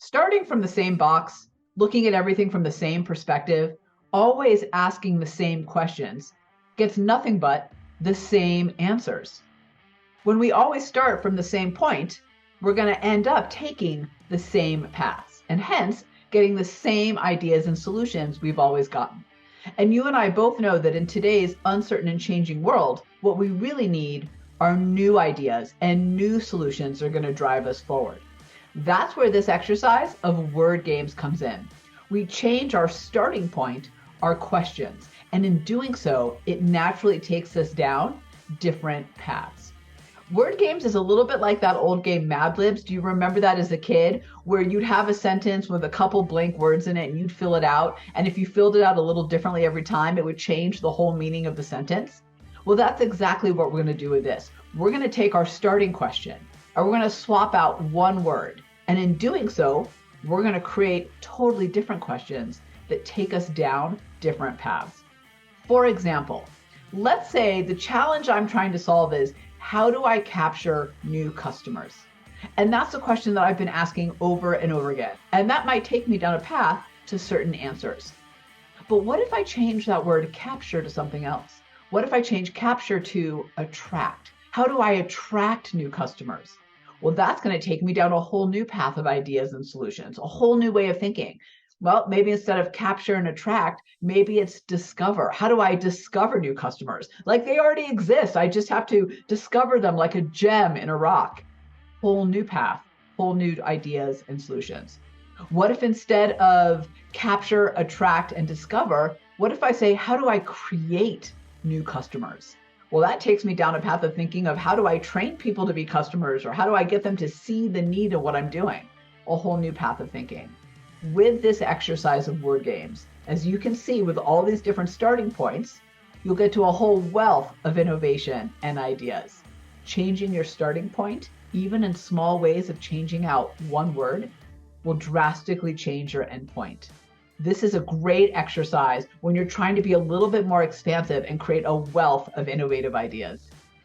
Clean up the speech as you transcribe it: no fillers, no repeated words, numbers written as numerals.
Starting from the same box, looking at everything from the same perspective, always asking the same questions, gets nothing but the same answers. When we always start from the same point, we're going to end up taking the same paths and hence getting the same ideas and solutions we've always gotten. And you and I both know that in today's uncertain and changing world, what we really need are new ideas and new solutions that are going to drive us forward. That's where this exercise of word games comes in. We change our starting point, our questions, and in doing so, it naturally takes us down different paths. Word games is a little bit like that old game Mad Libs. Do you remember that as a kid, where you'd have a sentence with a couple blank words in it and you'd fill it out, and if you filled it out a little differently every time, it would change the whole meaning of the sentence? Well, that's exactly what we're going to do with this. We're going to take our starting question and we're going to swap out one word. And in doing so, we're going to create totally different questions that take us down different paths. For example, let's say the challenge I'm trying to solve is, how do I capture new customers? And that's a question that I've been asking over and over again. And that might take me down a path to certain answers. But what if I change that word capture to something else? What if I change capture to attract? How do I attract new customers? Well, that's going to take me down a whole new path of ideas and solutions, a whole new way of thinking. Well, maybe instead of capture and attract, maybe it's discover. How do I discover new customers? Like they already exist. I just have to discover them like a gem in a rock. Whole new path, whole new ideas and solutions. What if instead of capture, attract, and discover, what if I say, how do I create new customers? Well, that takes me down a path of thinking of, how do I train people to be customers, or how do I get them to see the need of what I'm doing? A whole new path of thinking. With this exercise of word games, as you can see with all these different starting points, you'll get to a whole wealth of innovation and ideas. Changing your starting point, even in small ways of changing out one word, will drastically change your endpoint. This is a great exercise when you're trying to be a little bit more expansive and create a wealth of innovative ideas.